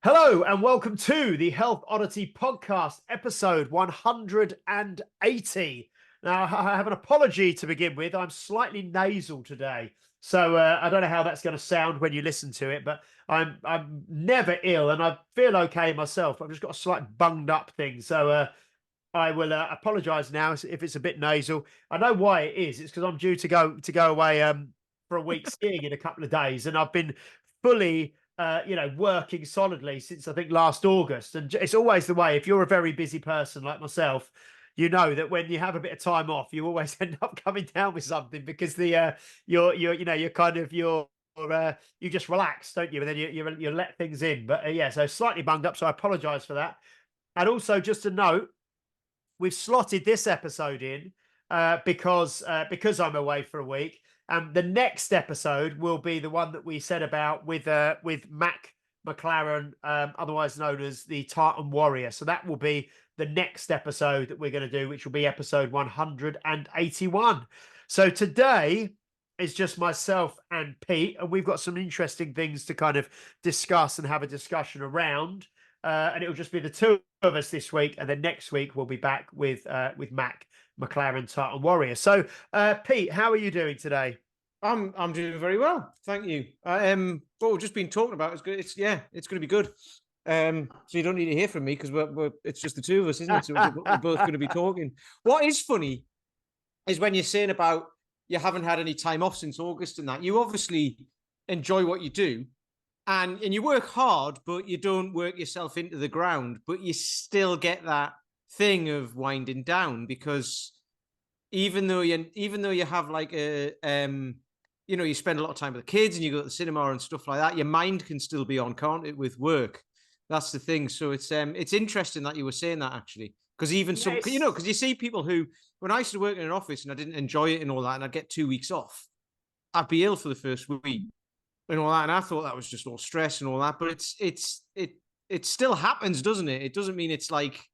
Hello and welcome to the Health Oddity Podcast, episode 180. Now, I have an apology to begin with. I'm slightly nasal today, so I don't know how that's going to sound when you listen to it, but I'm never ill and I feel okay myself. I've just got a slight bunged up thing, so I will apologise now if it's a bit nasal. I know why it is. It's because I'm due to go away for a week skiing in a couple of days, and I've been fully working solidly since I think last August. And it's always the way. If you're a very busy person like myself, you know that when you have a bit of time off, you always end up coming down with something because you're kind of you just relax, don't you? And then you let things in. But yeah, so slightly bunged up. So I apologise for that. And also just a note, we've slotted this episode in because I'm away for a week. The next episode will be the one that we said about with Mac McLaren, otherwise known as the Tartan Warrior. So that will be the next episode that we're going to do, which will be episode 181. So today is just myself and Pete, and we've got some interesting things to kind of discuss and have a discussion around. And it'll just be the two of us this week, and then next week we'll be back with Mac McLaren, Tartan Warrior. So, Pete, how are you doing today? I'm doing very well, thank you. What we've just been talking about is good. It's going to be good. So you don't need to hear from me because it's just the two of us, isn't it? So we're both going to be talking. What is funny is when you're saying about you haven't had any time off since August and that. You obviously enjoy what you do, and you work hard, but you don't work yourself into the ground. But you still get that thing of winding down because even though you have like a you spend a lot of time with the kids and you go to the cinema and stuff like that, your mind can still be on, can't it, with work? That's the thing. So it's interesting that you were saying that, actually, because even because you see people who, when I used to work in an office and I didn't enjoy it and all that, and I'd get 2 weeks off, I'd be ill for the first week and all that, and I thought that was just all stress and all that. But it still happens, doesn't it? It doesn't mean it's like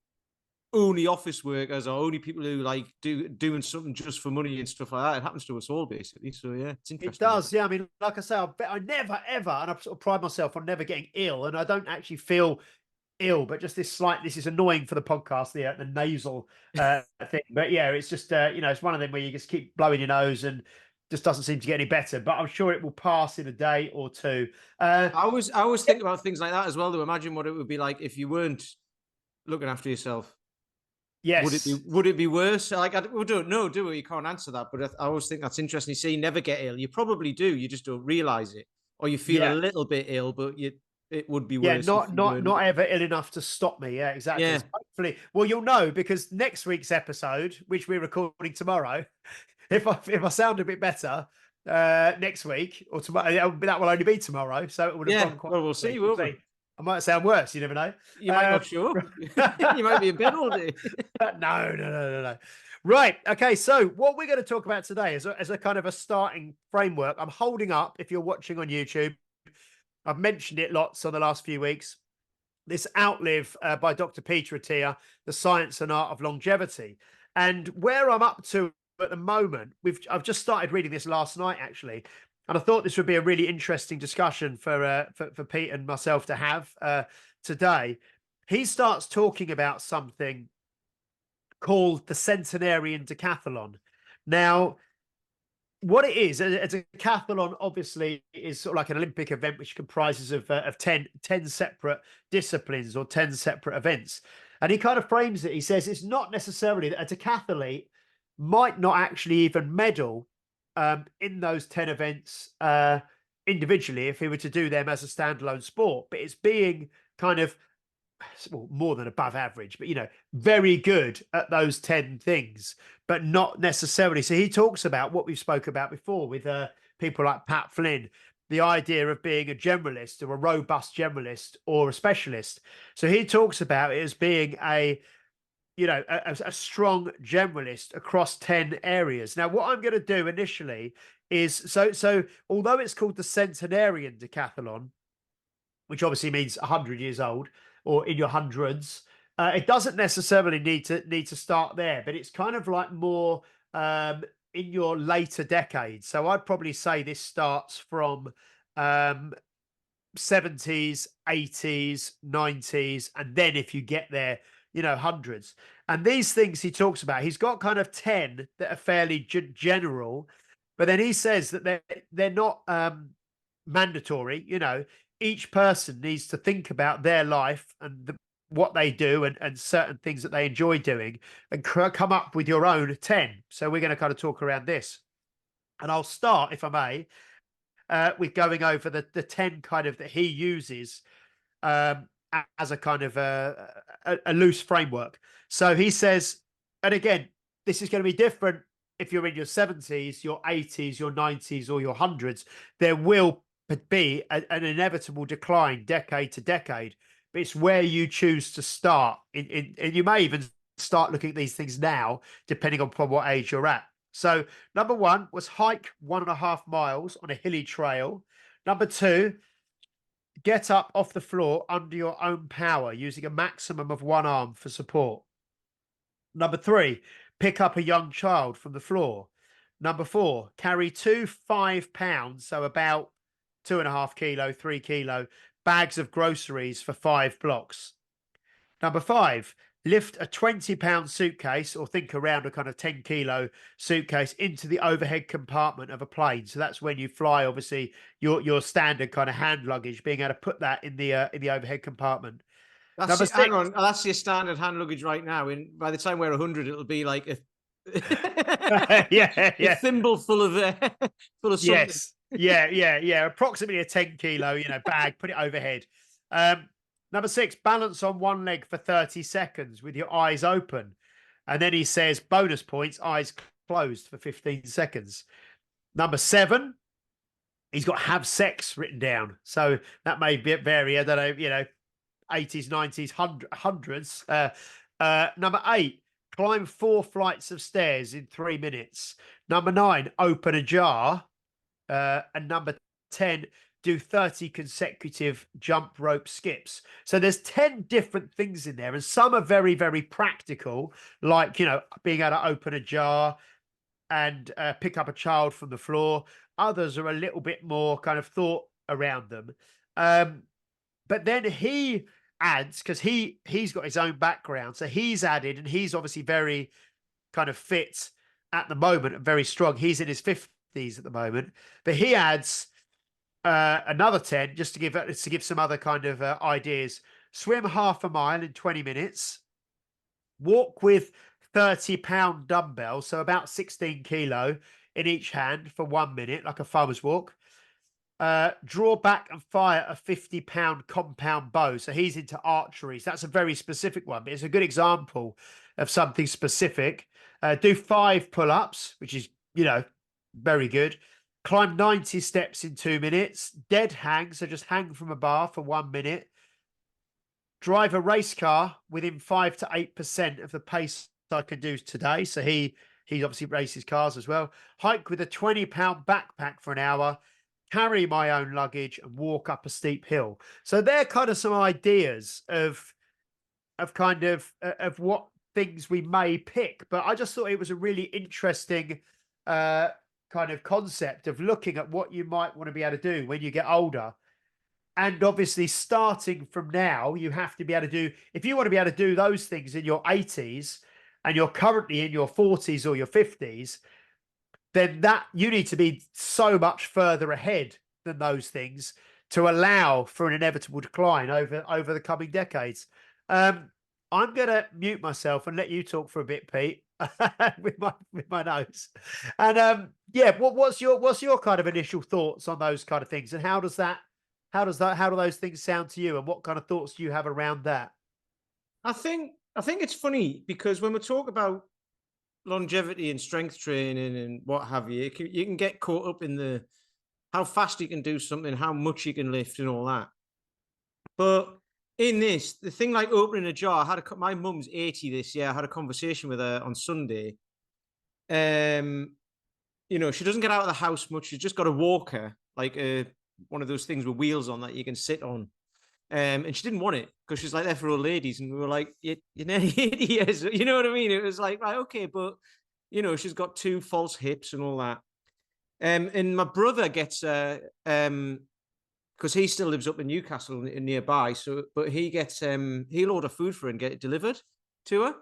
only office workers or only people who like doing something just for money and stuff like that. It happens to us all, basically. So yeah, it's interesting. It does, yeah. I mean, like I say, I never ever, and I sort of pride myself on never getting ill, and I don't actually feel ill, but just this is annoying for the podcast, the nasal thing. But yeah, it's just it's one of them where you just keep blowing your nose and just doesn't seem to get any better. But I'm sure it will pass in a day or two. I always think about things like that as well. To imagine what it would be like if you weren't looking after yourself. Yes. Would it be worse? Like, we don't know, do we? You can't answer that. But I always think that's interesting. You say you never get ill. You probably do. You just don't realize it, or you feel a little bit ill, but it would be worse. Yeah, not ever ill enough to stop me. Yeah, exactly. Yeah. So hopefully, well, you'll know because next week's episode, which we're recording tomorrow, if I sound a bit better next week or tomorrow, that will only be tomorrow. So it would have gone quite. Well, we'll see. We'll see. I might sound worse. You never know. You might not show up. You might be in bed all day. No. Right. Okay. So what we're going to talk about today is as a kind of a starting framework. I'm holding up, if you're watching on YouTube, I've mentioned it lots on the last few weeks, this Outlive by Dr. Peter Attia, The Science and Art of Longevity. And where I'm up to at the moment, I've just started reading this last night, actually. And I thought this would be a really interesting discussion for Pete and myself to have today. He starts talking about something called the Centenarian Decathlon. Now, what it is, a decathlon obviously is sort of like an Olympic event which comprises of 10 separate disciplines or 10 separate events. And he kind of frames it. He says it's not necessarily that a decathlete might not actually even medal in those 10 events individually if he were to do them as a standalone sport, but it's being kind of more than above average, but very good at those 10 things, but not necessarily. So he talks about what we've spoke about before with people like Pat Flynn, the idea of being a generalist or a robust generalist or a specialist. So he talks about it as being a strong generalist across 10 areas. Now, what I'm going to do initially is, so although it's called the Centenarian Decathlon, which obviously means 100 years old or in your hundreds, it doesn't necessarily need to start there, but it's kind of like more in your later decades. So I'd probably say this starts from 70s, 80s, 90s, and then if you get there, hundreds. And these things he talks about, he's got kind of 10 that are fairly general, but then he says that they're not mandatory. Each person needs to think about their life and what they do and certain things that they enjoy doing and come up with your own 10. So we're going to kind of talk around this. And I'll start, if I may, with going over the 10 kind of that he uses as a kind of a loose framework. So he says, and again, this is going to be different if you're in your 70s, your 80s, your 90s, or your hundreds. There will be an inevitable decline decade to decade, but it's where you choose to start. And you may even start looking at these things now, depending on what age you're at. So number 1 was hike 1.5 miles on a hilly trail. Number 2, get up off the floor under your own power, using a maximum of 1 arm for support. Number 3, pick up a young child from the floor. Number 4, carry 2 5-pound, so about 2.5 kilo, 3 kilo bags of groceries for 5 blocks. Number 5, lift a 20-pound suitcase, or think around a kind of 10 kilo suitcase, into the overhead compartment of a plane. So that's when you fly, obviously, your standard kind of hand luggage, being able to put that in the overhead compartment. That's it. Hang on, that's your standard hand luggage right now. And by the time we're 100, it'll be like a yeah. a thimble full of something. Yes. Yeah. Approximately a 10 kilo, bag, put it overhead. Number 6, balance on one leg for 30 seconds with your eyes open. And then he says, bonus points, eyes closed for 15 seconds. Number 7, he's got have sex written down. So that may vary, I don't know, 80s, 90s, hundreds. Number 8, climb 4 flights of stairs in 3 minutes. Number 9, open a jar. And number 10, do 30 consecutive jump rope skips. So there's 10 different things in there, and some are very, very practical, like, being able to open a jar and pick up a child from the floor. Others are a little bit more kind of thought around them. But then he adds, because he's got his own background, so he's added, and he's obviously very kind of fit at the moment and very strong. He's in his 50s at the moment, but he adds another 10 just to give some other kind of ideas. Swim 1/2 mile in 20 minutes. Walk with 30-pound dumbbells, so about 16 kilo in each hand for 1 minute, like a farmer's walk. Draw back and fire a 50-pound compound bow. So he's into archery. So that's a very specific one, but it's a good example of something specific. Do 5 pull-ups, which is, very good. Climb 90 steps in 2 minutes. Dead hang, so just hang from a bar for 1 minute. Drive a race car within 5 to 8% of the pace I can do today. So he obviously races cars as well. Hike with a 20-pound backpack for an hour. Carry my own luggage and walk up a steep hill. So they're kind of some ideas of what things we may pick. But I just thought it was a really interesting kind of concept of looking at what you might want to be able to do when you get older. And obviously, starting from now, you have to be able to do, if you want to be able to do those things in your 80s and you're currently in your 40s or your 50s, then that you need to be so much further ahead than those things to allow for an inevitable decline over the coming decades. I'm going to mute myself and let you talk for a bit, Pete, with my nose. And what's your kind of initial thoughts on those kind of things, and how do those things sound to you, and what kind of thoughts do you have around that? I think it's funny because when we talk about longevity and strength training and what have you, you can get caught up in the how fast you can do something, how much you can lift, and all that. But in this, the thing like opening a jar, my mum's 80 this year. I had a conversation with her on Sunday. She doesn't get out of the house much. She's just got a walker, like one of those things with wheels on that you can sit on. And she didn't want it because she's like there for old ladies. And we were like, you're nearly 80 years. You know what I mean? It was like, right, okay, but she's got 2 false hips and all that. And my brother gets because he still lives up in Newcastle in nearby. So, but he gets he'll order food for her and get it delivered to her.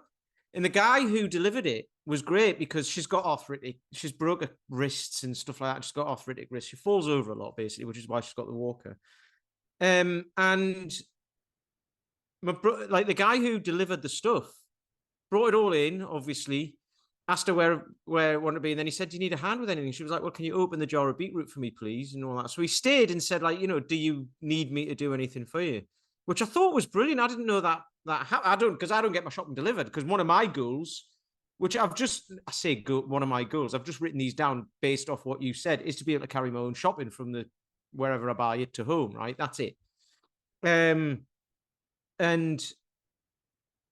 And the guy who delivered it was great because she's got arthritic, she's broke her wrists and stuff like that. She's got arthritic wrists. She falls over a lot basically, which is why she's got the walker. And like the guy who delivered the stuff brought it all in, obviously, asked her where it wanted to be, and then he said, "Do you need a hand with anything?" She was like, "Well, can you open the jar of beetroot for me, please?" and all that. So he stayed and said, like, "Do you need me to do anything for you?" Which I thought was brilliant. I didn't know that I don't get my shopping delivered, because one of my goals, which one of my goals, I've just written these down based off what you said, is to be able to carry my own shopping from the wherever I buy it to home. Right, that's it. And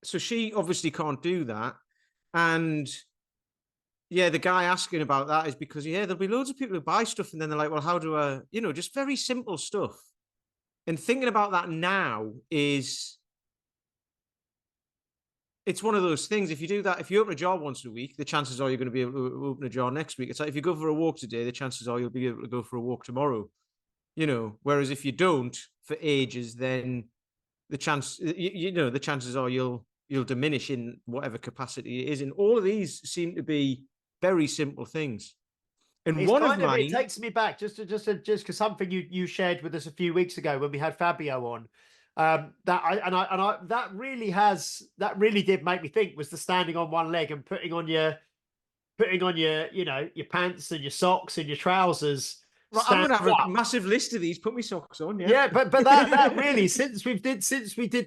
so she obviously can't do that, and yeah, the guy asking about that is because, there'll be loads of people who buy stuff and then they're like, well, how do I, just very simple stuff. And thinking about that now it's one of those things. If you do that, if you open a jar once a week, the chances are you're going to be able to open a jar next week. It's like if you go for a walk today, the chances are you'll be able to go for a walk tomorrow, whereas if you don't for ages, then the chances are you'll diminish in whatever capacity it is. And all of these seem to be very simple things. And it takes me back just because something you shared with us a few weeks ago when we had Fabio on, that really did make me think, was the standing on one leg and putting on your your pants and your socks and your trousers. Right, I'm gonna have a massive list of these. Put my socks on, yeah. Yeah, but that really, since we did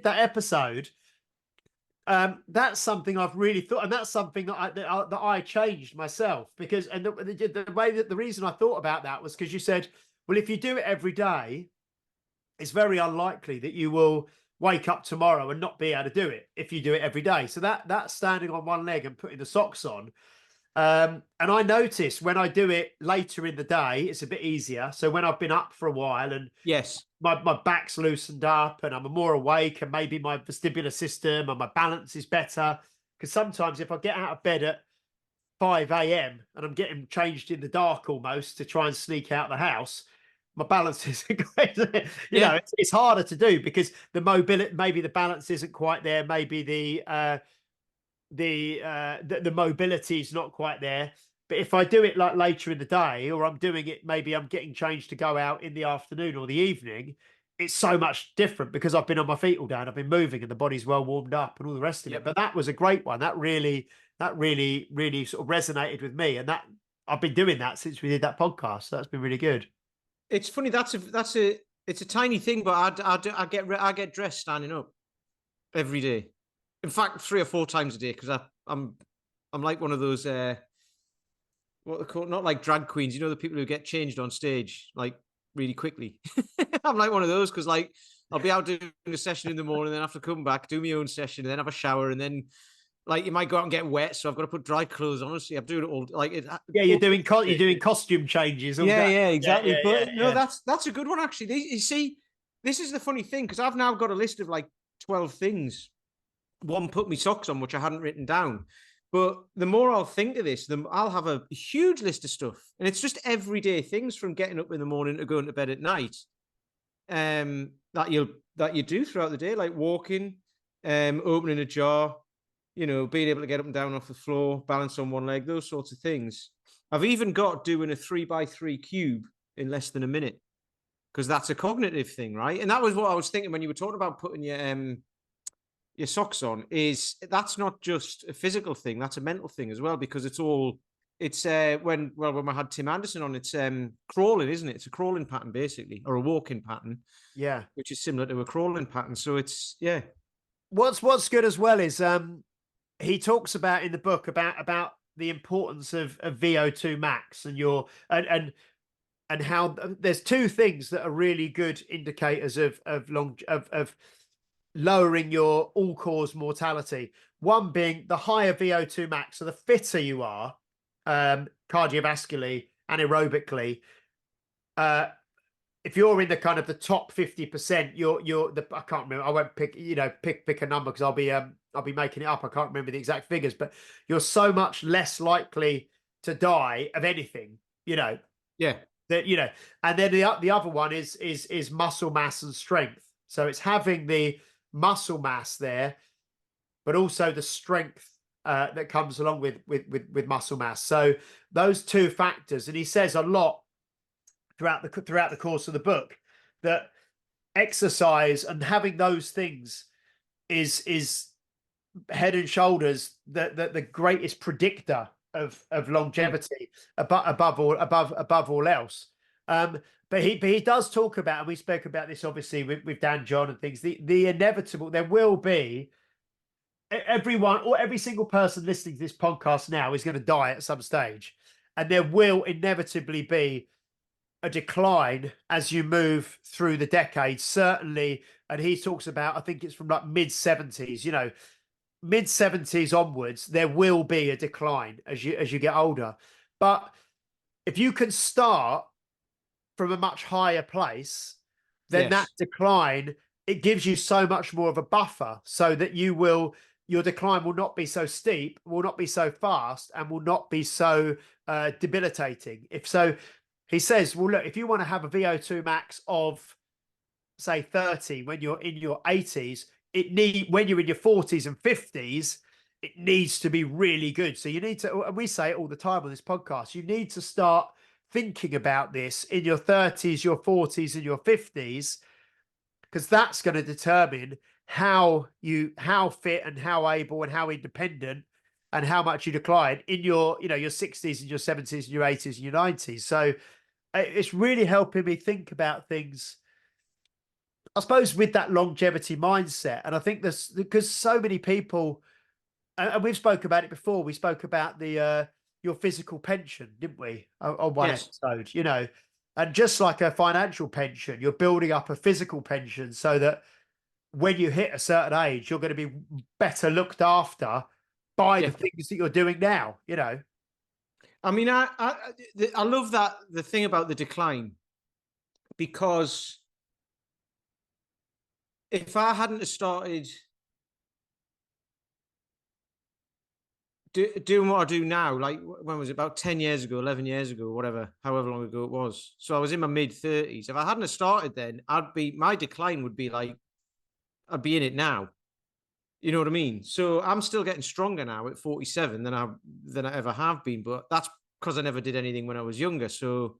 that episode, that's something I've really thought, and that's something that I changed myself, because the reason I thought about that was because you said, well, if you do it every day, it's very unlikely that you will wake up tomorrow and not be able to do it if you do it every day. So that standing on one leg and putting the socks on. And I notice when I do it later in the day, it's a bit easier. So when I've been up for a while and yes, my back's loosened up and I'm more awake, and maybe my vestibular system and my balance is better. Because sometimes if I get out of bed at 5 a.m. and I'm getting changed in the dark almost to try and sneak out the house, my balance isn't great. It's harder to do because the mobility, maybe the balance isn't quite there. Maybe the mobility is not quite there. But if I do it like later in the day, or I'm doing it, maybe I'm getting changed to go out in the afternoon or the evening, it's so much different because I've been on my feet all day and I've been moving and the body's well warmed up and all the rest of it. But that was a great one. That really sort of resonated with me, and that I've been doing that since we did that podcast. So that's been really good. It's funny. It's a tiny thing, but I get dressed standing up every day. In fact, 3 or 4 times a day, because I'm like one of those what they call, not like drag queens, the people who get changed on stage like really quickly. I'm like one of those, because like I'll be out doing a session in the morning, then have to come back, do my own session, and then have a shower, and then like you might go out and get wet, so I've got to put dry clothes on. Honestly, I'm doing it all like it. Yeah, you're doing costume changes. Yeah, exactly. Yeah, that's a good one actually. You see, this is the funny thing, because I've now got a list of like 12 things. One, put me socks on, which I hadn't written down. But the more I'll think of this, I'll have a huge list of stuff. And it's just everyday things, from getting up in the morning to going to bed at night, that you do throughout the day, like walking, opening a jar, being able to get up and down off the floor, balance on one leg, those sorts of things. I've even got doing a 3x3 cube in less than a minute, because that's a cognitive thing, right? And that was what I was thinking when you were talking about putting your socks on, is that's not just a physical thing, that's a mental thing as well, because it's when I had Tim Anderson on, it's crawling, isn't it? It's a crawling pattern basically, or a walking pattern, which is similar to a crawling pattern. So it's what's good as well is he talks about in the book about the importance of VO2 max and how there's 2 things that are really good indicators of lowering your all-cause mortality. One being the higher VO2 max, so the fitter you are, cardiovascularly and aerobically. If you're in the kind of the top 50%, I can't remember. I won't pick a number, because I'll be making it up. I can't remember the exact figures, but you're so much less likely to die of anything. Yeah. that, you know, and then the other one is muscle mass and strength. So it's having the muscle mass there, but also the strength that comes along with muscle mass. So those two factors, and he says a lot throughout the course of the book that exercise and having those things is head and shoulders the greatest predictor of longevity above all else. But he does talk about, and we spoke about this obviously with Dan John and things, the inevitable. There will be everyone, or every single person listening to this podcast now is going to die at some stage, and there will inevitably be a decline as you move through the decades, certainly. And he talks about, I think it's from like mid-70s, you know, mid-70s onwards, there will be a decline as you get older. But if you can start from a much higher place, then that decline, it gives you so much more of a buffer, so that your decline will not be so steep, will not be so fast, and will not be so debilitating. If so, he says, well, look, if you want to have a VO2 max of, say, 30 when you're in your 80s, when you're in your 40s and 50s, it needs to be really good. So you need to, and we say it all the time on this podcast, you need to start thinking about this in your 30s, your 40s, and your 50s, because that's going to determine how fit and how able and how independent and how much you decline in your, you know, your 60s and your 70s and your 80s and your 90s. So it's really helping me think about things, I suppose, with that longevity mindset. And I think this, because so many people, and we've spoke about it before, we spoke about the your physical pension, didn't we, on one episode, you know, and just like a financial pension, you're building up a physical pension so that when you hit a certain age, you're going to be better looked after by the things that you're doing now, you know. I mean, I love that, the thing about the decline, because if I hadn't started doing what I do now, like, when was it, about 10 years ago, 11 years ago, whatever, however long ago it was. So I was in my mid-30s. If I hadn't started then, my decline would be like, I'd be in it now. You know what I mean? So I'm still getting stronger now at 47 than I ever have been, but that's because I never did anything when I was younger. So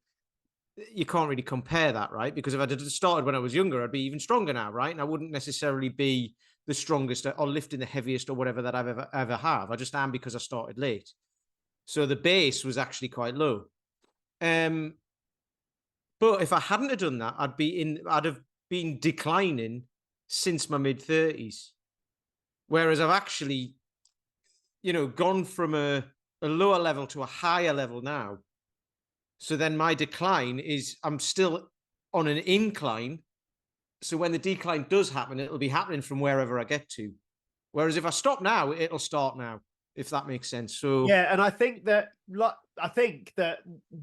you can't really compare that, right? Because if I had started when I was younger, I'd be even stronger now, right? And I wouldn't necessarily be the strongest or lifting the heaviest or whatever that I've ever have. I just am, because I started late. So the base was actually quite low. But if I hadn't have done that, I'd have been declining since my mid-30s. Whereas I've actually, you know, gone from a lower level to a higher level now. So then my decline is, I'm still on an incline. So when the decline does happen, it'll be happening from wherever I get to. Whereas if I stop now, it'll start now, if that makes sense. So yeah, and I think that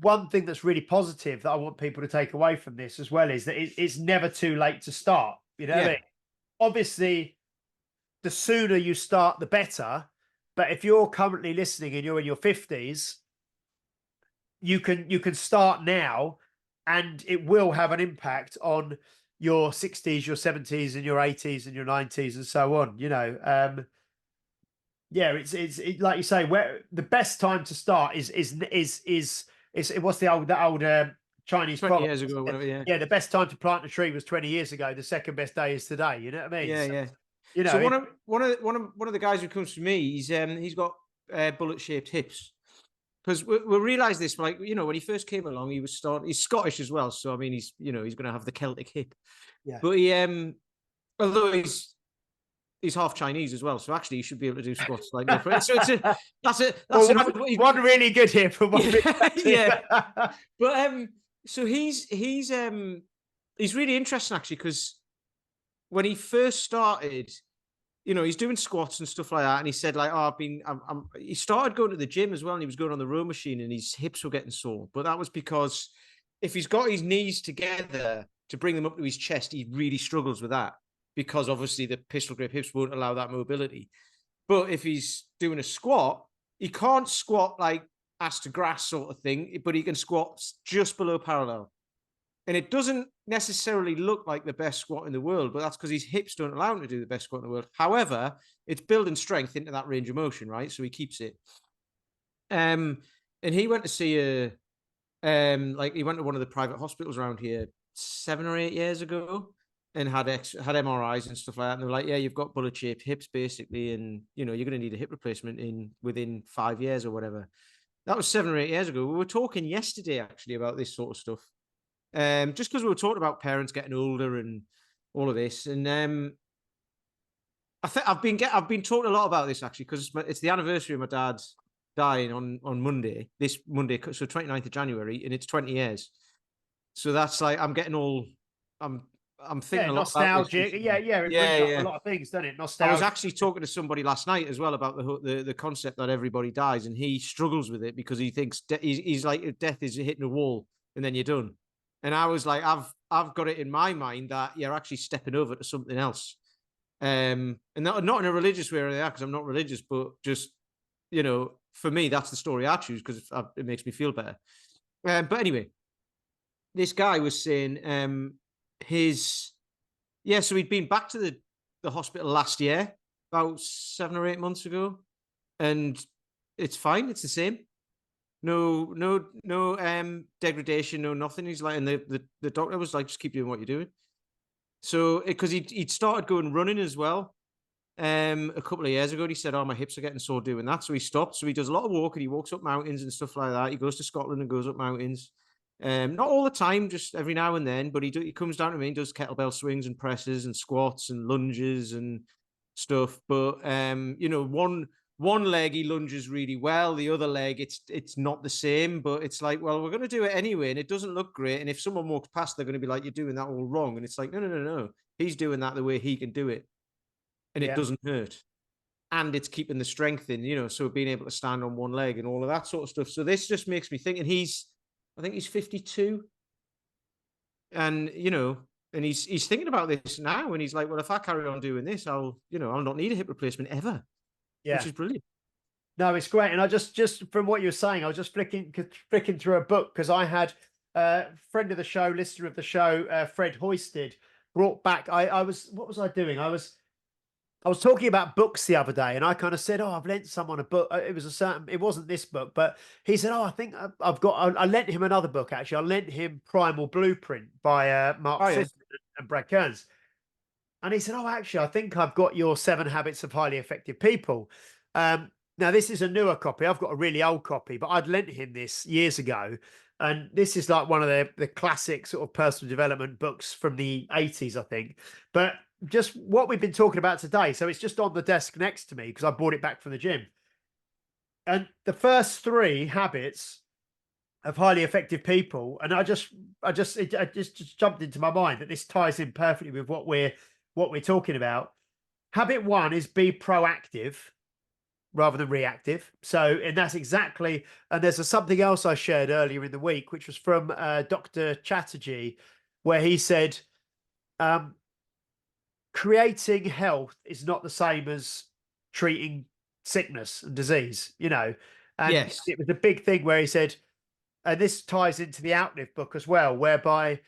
one thing that's really positive that I want people to take away from this as well is that it's never too late to start. You know what I mean? Obviously, the sooner you start, the better. But if you're currently listening and you're in your 50s, you can start now, and it will have an impact on your 60s, your 70s, and your 80s, and your 90s, and so on. You know, yeah, it's like you say, where the best time to start is what's the old Chinese 20 proverb? years ago, whatever. Yeah, the best time to plant a tree was 20 years ago. The second best day is today. You know what I mean? Yeah. You know, so one of the guys who comes to me, he's got bullet shaped hips. Because we realize this, like, you know, when he first came along, he's Scottish as well. So, I mean, he's going to have the Celtic hip. Yeah. But he, although he's half Chinese as well. So actually he should be able to do squats like no problem. So one really good hip for one. Yeah. But so he's really interesting actually, because when he first started, you know, he's doing squats and stuff like that. And he said, like, oh, he started going to the gym as well. And he was going on the row machine and his hips were getting sore. But that was because if he's got his knees together to bring them up to his chest, he really struggles with that, because obviously the pistol grip hips won't allow that mobility. But if he's doing a squat, he can't squat like ass to grass sort of thing, but he can squat just below parallel. And it doesn't necessarily look like the best squat in the world, but that's because his hips don't allow him to do the best squat in the world. However, it's building strength into that range of motion, right? So he keeps it. Um, and he went to see he went to one of the private hospitals around here 7 or 8 years ago and had MRIs and stuff like that. And they were like, yeah, you've got bullet shaped hips basically, and you're going to need a hip replacement within 5 years or whatever. That was 7 or 8 years ago. We were talking yesterday actually about this sort of stuff. Just because we were talking about parents getting older and all of this, and I've been talking a lot about this actually because it's the anniversary of my dad dying on Monday, this Monday, so 29th of January, and it's 20 years. So that's like I'm getting all I'm thinking a lot about this. Nostalgic. Yeah, it brings up a lot of things, doesn't it? Nostalgia. I was actually talking to somebody last night as well about the concept that everybody dies, and he struggles with it because he thinks he's like death is hitting a wall and then you're done. And I was like, I've got it in my mind that you're actually stepping over to something else, and not in a religious way or that because I'm not religious, but just for me that's the story I choose because it makes me feel better. But anyway, this guy was saying so he'd been back to the hospital last year, about 7 or 8 months ago, and it's fine. It's the same. No degradation, no nothing. He's like, and the doctor was like, just keep doing what you're doing. So because he'd started going running as well, a couple of years ago. And he said, "Oh, my hips are getting sore doing that." So he stopped. So he does a lot of walking. He walks up mountains and stuff like that. He goes to Scotland and goes up mountains. Not all the time, just every now and then. But he comes down to me and does kettlebell swings and presses and squats and lunges and stuff. But one leg he lunges really well. The other leg, it's not the same. But it's like, well, we're going to do it anyway, and it doesn't look great. And if someone walks past, they're going to be like, "You're doing that all wrong." And it's like, no. He's doing that the way he can do it, and it doesn't hurt. And it's keeping the strength in, so being able to stand on one leg and all of that sort of stuff. So this just makes me think, and I think he's 52, and and he's thinking about this now, and he's like, well, if I carry on doing this, I'll not need a hip replacement ever, which is brilliant. No, it's great. And I just from what you were saying, I was just flicking through a book because I had a friend of the show, listener of the show, Fred Hoisted, brought back. What was I doing? I was talking about books the other day, and I kind of said, "Oh, I've lent someone a book." It wasn't this book, but he said, "Oh, I think I've got." I lent him another book actually. I lent him Primal Blueprint by Mark Sisson and Brad Kearns, and he said, "Oh, actually, I think I've got your 7 Habits of Highly Effective People." Now this is a newer copy. I've got a really old copy, but I'd lent him this years ago, and this is like one of the classic sort of personal development books from the 80s, I think, but just what we've been talking about today. So it's just on the desk next to me because I brought it back from the gym. And the first 3 habits of highly effective people, and it just jumped into my mind that this ties in perfectly with what we're talking about. Habit 1 is be proactive rather than reactive. So, and that's exactly, and there's something else I shared earlier in the week, which was from Dr. Chatterjee, where he said, creating health is not the same as treating sickness and disease, and Yes. it was a big thing where he said, and this ties into the Outlive book as well, whereby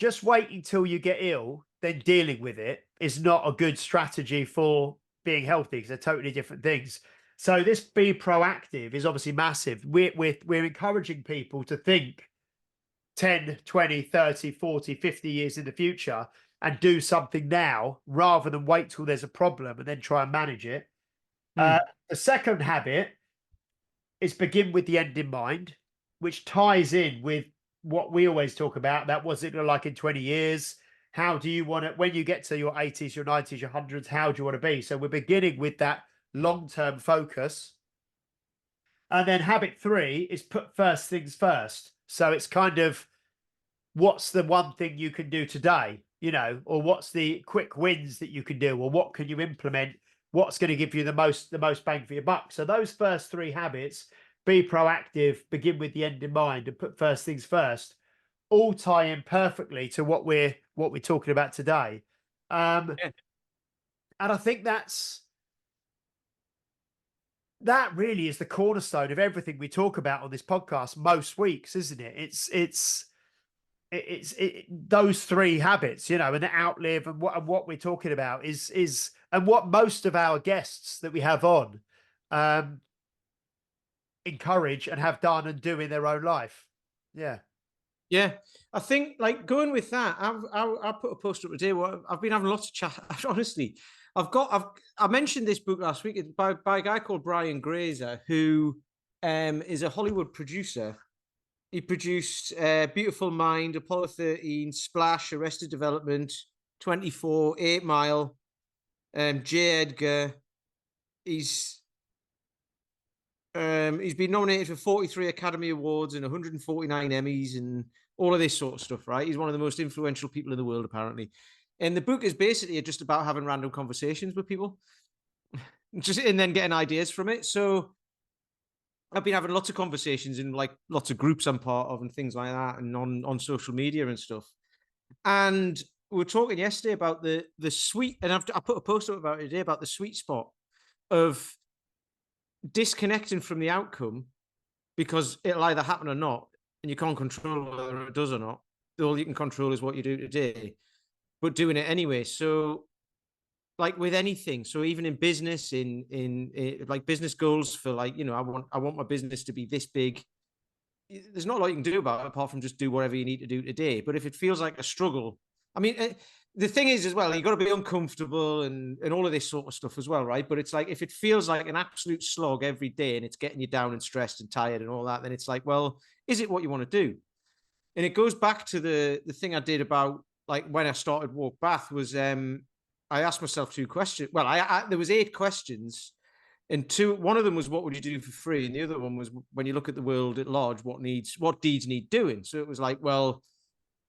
just waiting till you get ill, then dealing with it is not a good strategy for being healthy because they're totally different things. So this be proactive is obviously massive. We're encouraging people to think 10, 20, 30, 40, 50 years in the future and do something now rather than wait till there's a problem and then try and manage it. The second habit is begin with the end in mind, which ties in with what we always talk about what's it like in 20 years? How do you want it when you get to your 80s, your 90s, your 100s? How do you want to be? So we're beginning with that long-term focus. And then habit 3 is put first things first. So it's kind of what's the one thing you can do today, or what's the quick wins that you can do, or what can you implement? What's going to give you the most bang for your buck? So those first 3 habits, be proactive, begin with the end in mind, and put first things first, all tie in perfectly to what we're talking about today. And I think that's that really is the cornerstone of everything we talk about on this podcast most weeks, isn't it? It's those three habits, you know, and the outlive, and what we're talking about is and what most of our guests that we have on um encourage and have done and do in their own life. Yeah. Yeah, I think like going with that, I put a post up today. What I've been having lots of chat. Honestly, I mentioned this book last week. It's by a guy called Brian Grazer, who is a Hollywood producer. He produced Beautiful Mind, Apollo 13, Splash, Arrested Development, 24, 8 Mile, J. Edgar. He's been nominated for 43 Academy Awards and 149 Emmys and all of this sort of stuff, right? He's one of the most influential people in the world, apparently. And the book is basically just about having random conversations with people, just and then getting ideas from it. So I've been having lots of conversations in like lots of groups I'm part of and things like that, and on social media and stuff. And we were talking yesterday about the sweet, and I put a post up about it today about the sweet spot of disconnecting from the outcome because it'll either happen or not, and you can't control whether it does or not. All you can control is what you do today, but doing it anyway. So, like with anything, so even in business, in like business goals for like, you know, I want my business to be this big. There's not a lot you can do about it apart from just do whatever you need to do today. But if it feels like a struggle, I mean, the thing is as well, you got to be uncomfortable and all of this sort of stuff as well, right? But it's like if it feels like an absolute slog every day and it's getting you down and stressed and tired and all that, then it's like, well, is it what you want to do? And it goes back to the thing I did about like when I started Walk Bath was I asked myself two questions. Well, there was 8 questions, and one of them was what would you do for free, and the other one was when you look at the world at large, what deeds need doing. So it was like, well,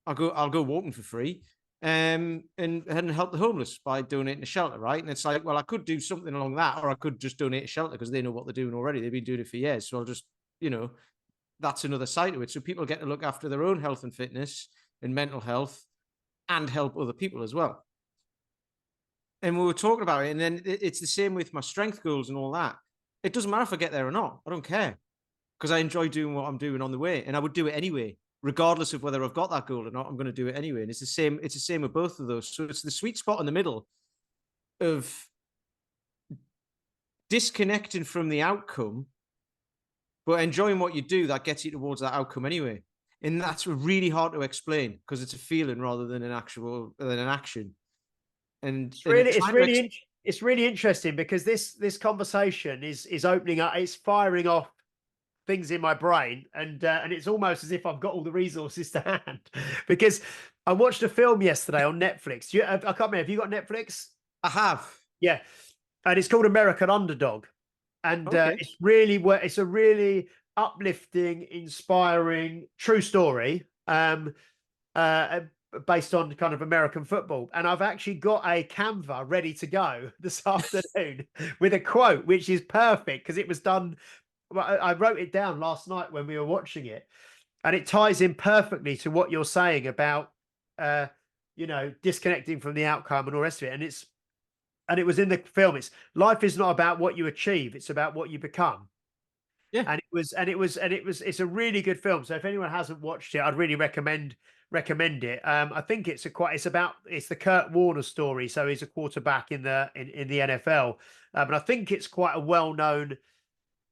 I'll go walking for free, and help the homeless by donating a shelter, right? And it's like, well, I could do something along that, or I could just donate a shelter because they know what they're doing already. They've been doing it for years, so I'll just, you know, that's another side to it. So people get to look after their own health and fitness and mental health, and help other people as well. And we were talking about it, and then it's the same with my strength goals and all that. It doesn't matter if I get there or not. I don't care because I enjoy doing what I'm doing on the way, and I would do it anyway, regardless of whether I've got that goal or not. I'm going to do it anyway, and it's the same. It's the same with both of those. So it's the sweet spot in the middle of disconnecting from the outcome, but enjoying what you do that gets you towards that outcome anyway. And that's really hard to explain because it's a feeling rather than an action. And it's really interesting because this conversation is opening up, it's firing off things in my brain, and it's almost as if I've got all the resources to hand because I watched a film yesterday on Netflix. I can't remember. Have you got Netflix? I have. Yeah, and it's called American Underdog, and Okay. it's a really uplifting, inspiring, true story. Based on kind of American football. And I've actually got a Canva ready to go this afternoon with a quote, which is perfect because it was done. Well, I wrote it down last night when we were watching it, and it ties in perfectly to what you're saying about, you know, disconnecting from the outcome and all the rest of it. And it was in the film. It's life is not about what you achieve; it's about what you become. Yeah. And it's a really good film. So if anyone hasn't watched it, I'd really recommend it. I think it's the Kurt Warner story. So he's a quarterback in the NFL, but I think it's quite a well-known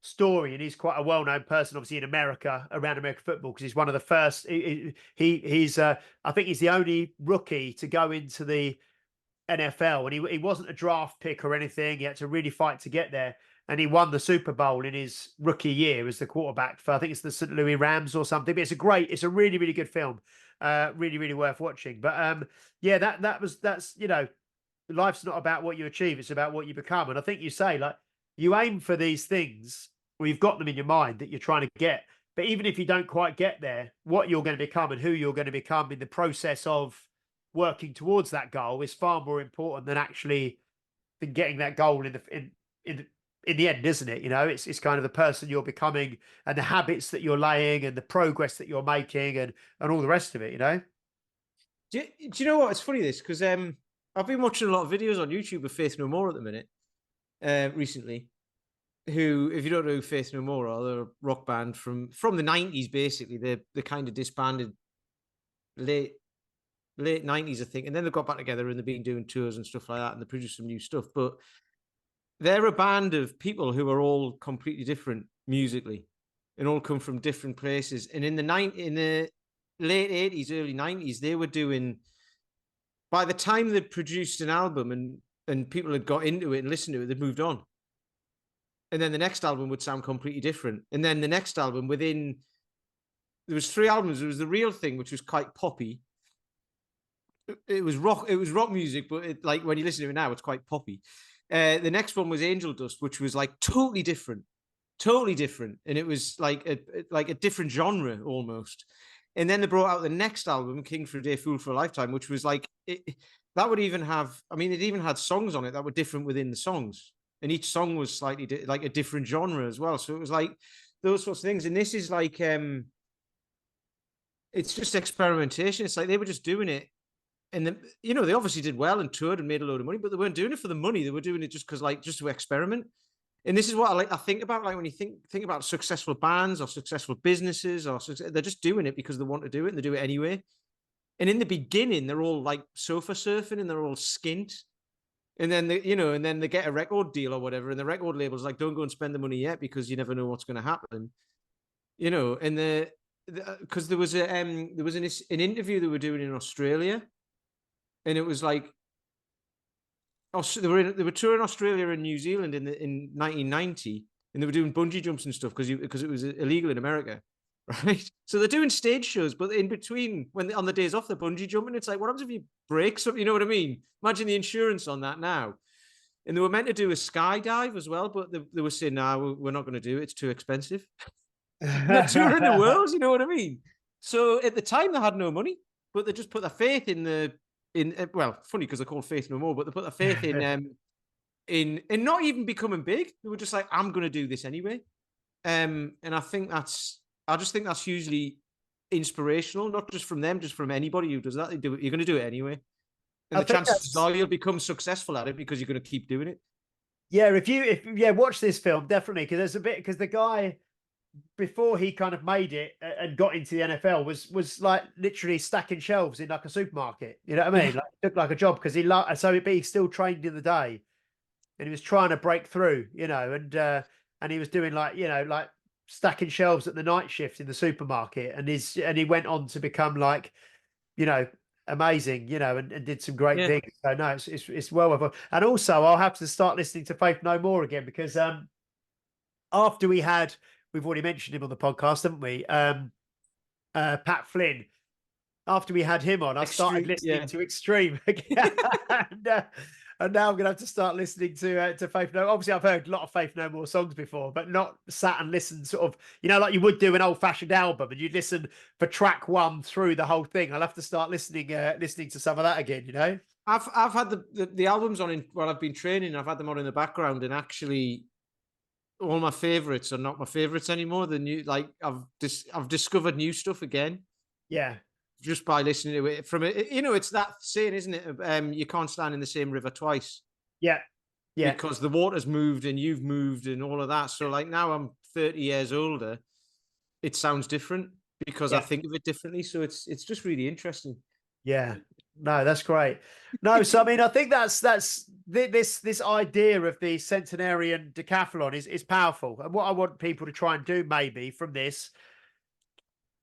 story, and he's quite a well-known person, obviously in America, around American football, because he's one of the first. He's I think he's the only rookie to go into the NFL, and he wasn't a draft pick or anything. He had to really fight to get there, and he won the Super Bowl in his rookie year as the quarterback for, I think it's the St. Louis Rams or something. But it's a really, really good film. Really, really worth watching. But yeah, that's you know, life's not about what you achieve; it's about what you become. And I think you say, like, you aim for these things, or you've got them in your mind that you're trying to get. But even if you don't quite get there, what you're going to become and who you're going to become in the process of working towards that goal is far more important than getting that goal in the end, isn't it? You know, it's kind of the person you're becoming and the habits that you're laying and the progress that you're making and all the rest of it, you know? Do you know what? It's funny this because I've been watching a lot of videos on YouTube of Faith No More at the minute, recently. who, if you don't know who Faith No More are, they're a rock band from the 90s, basically. They kind of disbanded late 90s, I think, and then they got back together and they've been doing tours and stuff like that, and they produced some new stuff. But they're a band of people who are all completely different musically and all come from different places. And in the late 80s, early 90s, they were doing, by the time they'd produced an album and people had got into it and listened to it, they'd moved on. And then the next album would sound completely different. And then the next album, there was 3 albums. There was The Real Thing, which was quite poppy. It was rock music, but like when you listen to it now, it's quite poppy. The next one was Angel Dust, which was like totally different, and it was like a different genre almost. And then they brought out the next album, King for a Day, Fool for a Lifetime, which was like that would even have, I mean, it even had songs on it that were different within the songs, and each song was slightly like a different genre as well. So it was like those sorts of things. And this is like it's just experimentation. It's like they were just doing it. And then, you know, they obviously did well and toured and made a load of money, but they weren't doing it for the money. They were doing it just because, like, just to experiment. And this is what I think about, like when you think about successful bands or successful businesses, they're just doing it because they want to do it and they do it anyway. And in the beginning, they're all like sofa surfing and they're all skint. And then they get a record deal or whatever, and the record label's like, don't go and spend the money yet because you never know what's going to happen. You know, and because there was an interview they were doing in Australia. And it was like, they were touring Australia and New Zealand in 1990, and they were doing bungee jumps and stuff because it was illegal in America, right? So they're doing stage shows, but in between, on the days off, they're bungee jumping. It's like, what happens if you break something? You know what I mean? Imagine the insurance on that now. And they were meant to do a skydive as well, but they were saying, no, we're not going to do it. It's too expensive. They're touring the world, you know what I mean? So at the time, they had no money, but they just put their faith in well, funny because they're called Faith No More, but they put their faith in not even becoming big. They were just like, I'm going to do this anyway. And I just think that's hugely inspirational, not just from them, just from anybody who does that. You're going to do it anyway. And the chances are you'll become successful at it because you're going to keep doing it. Yeah, if watch this film, definitely, because the guy, before he kind of made it and got into the NFL, was like literally stacking shelves in like a supermarket. You know what I mean? Like, it looked like a job because he still trained in the day, and he was trying to break through. You know, and he was doing like stacking shelves at the night shift in the supermarket, and he went on to become like, amazing, and did some great things. So no, it's well worth it. And also, I'll have to start listening to Faith No More again because after we've already mentioned him on the podcast, haven't we? Pat Flynn. After we had him on, I started listening to Extreme again. And now I'm going to have to start listening to Faith No More. Obviously, I've heard a lot of Faith No More songs before, but not sat and listened sort of, like you would do an old-fashioned album, and you'd listen for track 1 through the whole thing. I'll have to start listening to some of that again, I've had the albums on while I've been training. I've had them on in the background, and actually all my favorites are not my favorites anymore. The new, like I've discovered new stuff again. Yeah. Just by listening to it from it, it's that saying, isn't it? You can't stand in the same river twice. Yeah. Yeah. Because the water's moved and you've moved and all of that. So like now I'm 30 years older, it sounds different because I think of it differently. So it's just really interesting. Yeah. No, that's great. No, so I mean, I think that's this idea of the Centenarian Decathlon is powerful. And what I want people to try and do maybe from this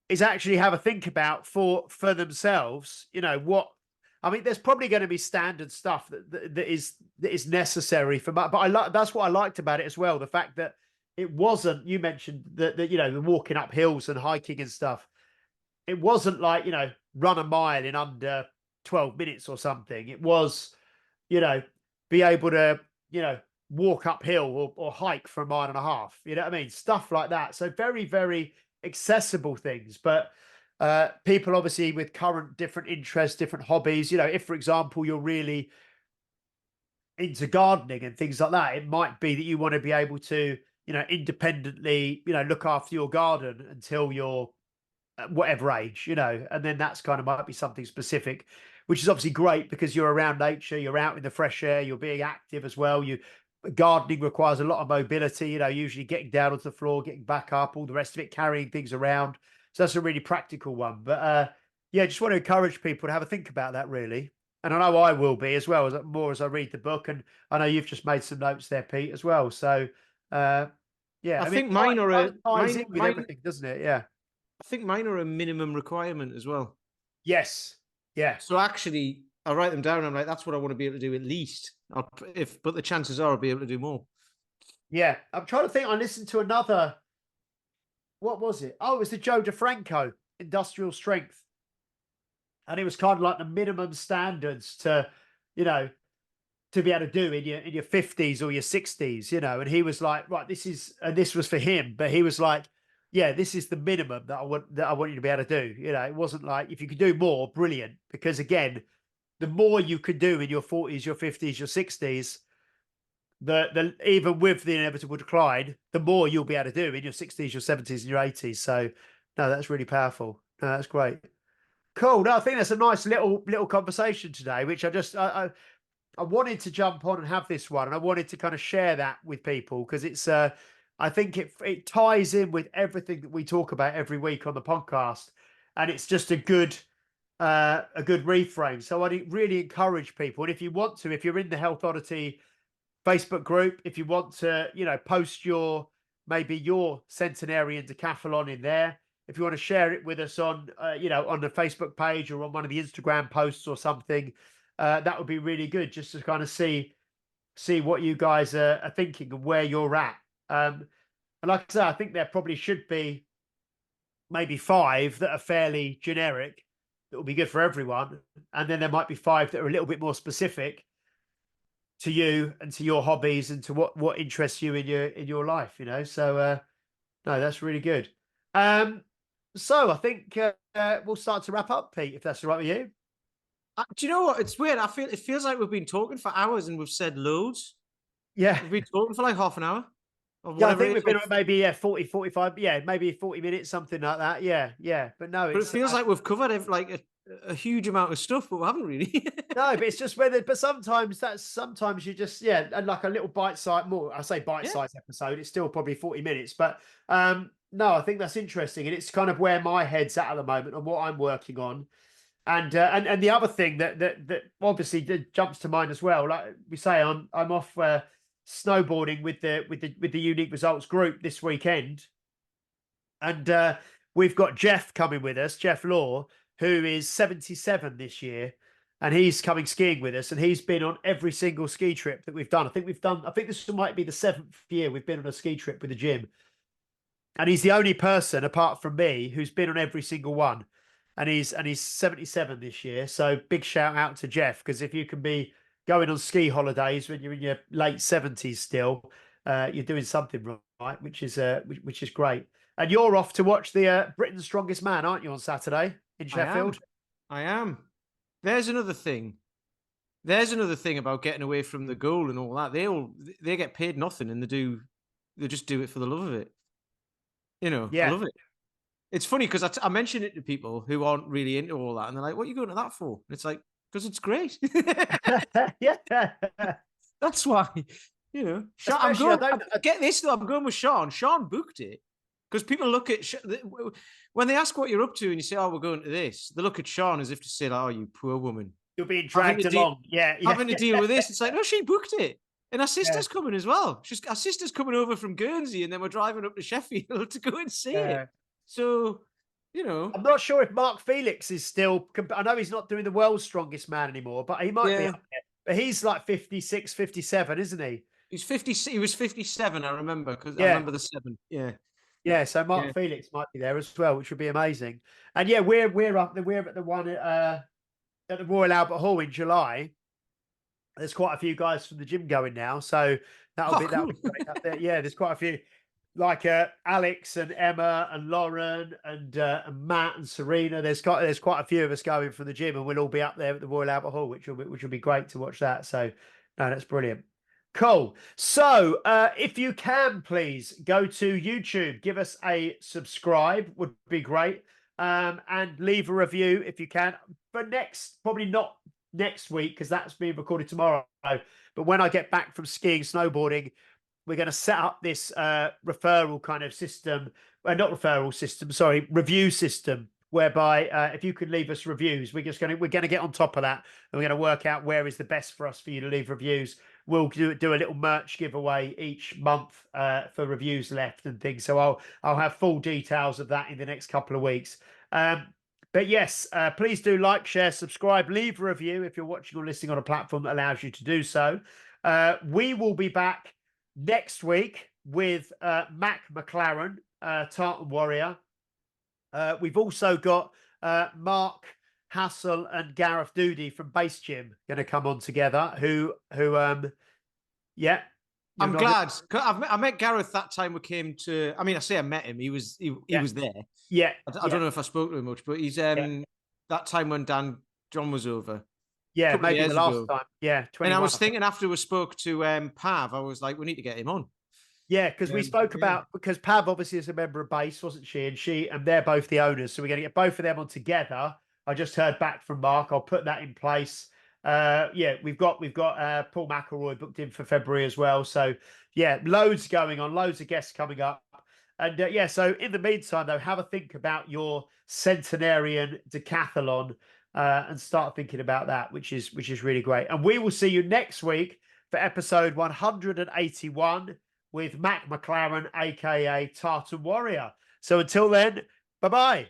is actually have a think about for themselves, there's probably going to be standard stuff that is necessary but that's what I liked about it as well. The fact that it wasn't, you mentioned that the walking up hills and hiking and stuff. It wasn't like, run a mile in under 12 minutes or something. It was, be able to, walk uphill or hike for a mile and a half. You know what I mean? Stuff like that. So very, very accessible things. But people obviously with current different interests, different hobbies, if, for example, you're really into gardening and things like that, it might be that you want to be able to, independently, look after your garden until you're whatever age, and then that's kind of might be something specific, which is obviously great because you're around nature, you're out in the fresh air, you're being active as well. gardening requires a lot of mobility, usually getting down onto the floor, getting back up, all the rest of it, carrying things around. So that's a really practical one. But yeah, just want to encourage people to have a think about that, really. And I know I will be as well, as I read the book. And I know you've just made some notes there, Pete, as well. So yeah, I I mean, think mine are it a ties in mine with mine. everything, doesn't it? Yeah. I think mine are a minimum requirement as well. Yes. Yeah. So actually, I write them down. I'm like, that's what I want to be able to do at least. But the chances are I'll be able to do more. Yeah. I'm trying to think. I listened to another. What was it? Oh, it was the Joe DeFranco, Industrial Strength. And it was kind of like the minimum standards you know, to be able to do in your 50s or your 60s, and he was like, right, and this was for him, but he was like, yeah, this is the minimum that I want you to be able to do. It wasn't like, if you could do more, brilliant. Because again, the more you could do in your 40s, your 50s, your 60s, the even with the inevitable decline, the more you'll be able to do in your 60s, your 70s, and your 80s. So no, that's really powerful. No, that's great. Cool. No, I think that's a nice little conversation today, which I wanted to jump on and have this one, and I wanted to kind of share that with people because it's I think it ties in with everything that we talk about every week on the podcast, and it's just a good reframe. So I really encourage people, and if you want to, if you're in the Health Oddity Facebook group, if you want to, post maybe your Centenarian Decathlon in there. If you want to share it with us on, on the Facebook page or on one of the Instagram posts or something, that would be really good, just to kind of see what you guys are thinking and where you're at. And like I said, I think there probably should be maybe 5 that are fairly generic that will be good for everyone, and then there might be 5 that are a little bit more specific to you and to your hobbies and to what interests you in your life. So no, that's really good. So I think we'll start to wrap up, Pete, if that's all right with you. Do you know what? It's weird. It feels like we've been talking for hours and we've said loads. Yeah. We've been talking for like half an hour. Or Yeah, I whatever think it is. we've been at maybe 40, 45, maybe 40 minutes, something like that. Yeah. But no, But it it's feels like we've covered like a huge amount of stuff, but we haven't really. no, but it's just but sometimes you just, and like a little I say Yeah. bite-sized episode, it's still probably 40 minutes. But no, I think that's interesting. And it's kind of where my head's at the moment and what I'm working on. And the other thing that obviously jumps to mind as well, like we say, I'm off snowboarding with the Unique Results group this weekend, and we've got Jeff coming with us, Jeff Law, who is 77 this year, and he's coming skiing with us, and he's been on every single ski trip that we've done. I think this might be the 7th year we've been on a ski trip with the gym, and he's the only person apart from me who's been on every single one. And he's 77 this year. So big shout out to Jeff, because if you can be going on ski holidays when you're in your late 70s still, you're doing something right, which is great. And you're off to watch the Britain's Strongest Man, aren't you, on Saturday in Sheffield? I am. There's another thing. There's another thing about getting away from the goal and all that. They get paid nothing, and they just do it for the love of it. I Yeah. love it. It's funny because I mention it to people who aren't really into all that, and they're like, "What are you going to that for?" And it's like, because it's great. Yeah. That's why. Sean, get this though. I'm going with Sean. Sean booked it because people look at when they ask what you're up to, and you say, "Oh, we're going to this." They look at Sean as if to say, "Oh, you poor woman, you're being dragged along." Having to deal with this. It's like, no, she booked it. And our sister's Yeah. coming as well. Our sister's coming over from Guernsey, and then we're driving up to Sheffield to go and see it. So, I'm not sure if Mark Felix is still. I know he's not doing the world's strongest man anymore, but he might be up there. But he's like 56, 57, isn't he? He's 50. He was 57. I remember because I Yeah. remember the 7. Yeah. Yeah. So Mark Felix might be there as well, which would be amazing. And yeah, we're up there. We're at the one at the Royal Albert Hall in July. There's quite a few guys from the gym going now, so that'll be great up there. Yeah, there's quite a few, like Alex and Emma and Lauren and Matt and Serena. There's quite a few of us going from the gym, and we'll all be up there at the Royal Albert Hall, which will be great to watch that. So no, that's brilliant. Cool. So if you can, please go to YouTube, give us a subscribe, would be great, and leave a review if you can. For next, probably not next week because that's being recorded tomorrow. But when I get back from skiing, snowboarding, we're going to set up this referral kind of system, not referral system, sorry, review system, whereby if you could leave us reviews, we're going to get on top of that, and we're going to work out where is the best for us for you to leave reviews. We'll do a little merch giveaway each month for reviews left and things. So I'll have full details of that in the next couple of weeks. But yes, please do like, share, subscribe, leave a review if you're watching or listening on a platform that allows you to do so. We will be back next week with Mac McLaren, Tartan Warrior. We've also got Mark Hassel and Gareth Doody from Base Gym going to come on together. Yeah. I'm glad. I met Gareth that time we came to. I mean, I say I met him. He was there. Yeah. I don't know if I spoke to him much, but he's that time when John was over. Yeah, maybe the last time. Yeah, 21. And I was thinking after we spoke to Pav, I was like, we need to get him on. Yeah, because we spoke about, because Pav obviously is a member of Base, wasn't she? And they're both the owners. So we're going to get both of them on together. I just heard back from Mark. I'll put that in place. Yeah, we've got Paul McElroy booked in for February as well. So yeah, loads going on, loads of guests coming up. And yeah, so in the meantime, though, have a think about your Centenarian Decathlon and start thinking about that, which is really great. And we will see you next week for episode 181 with Mac McLaren, aka Tartan Warrior. So until then, bye-bye.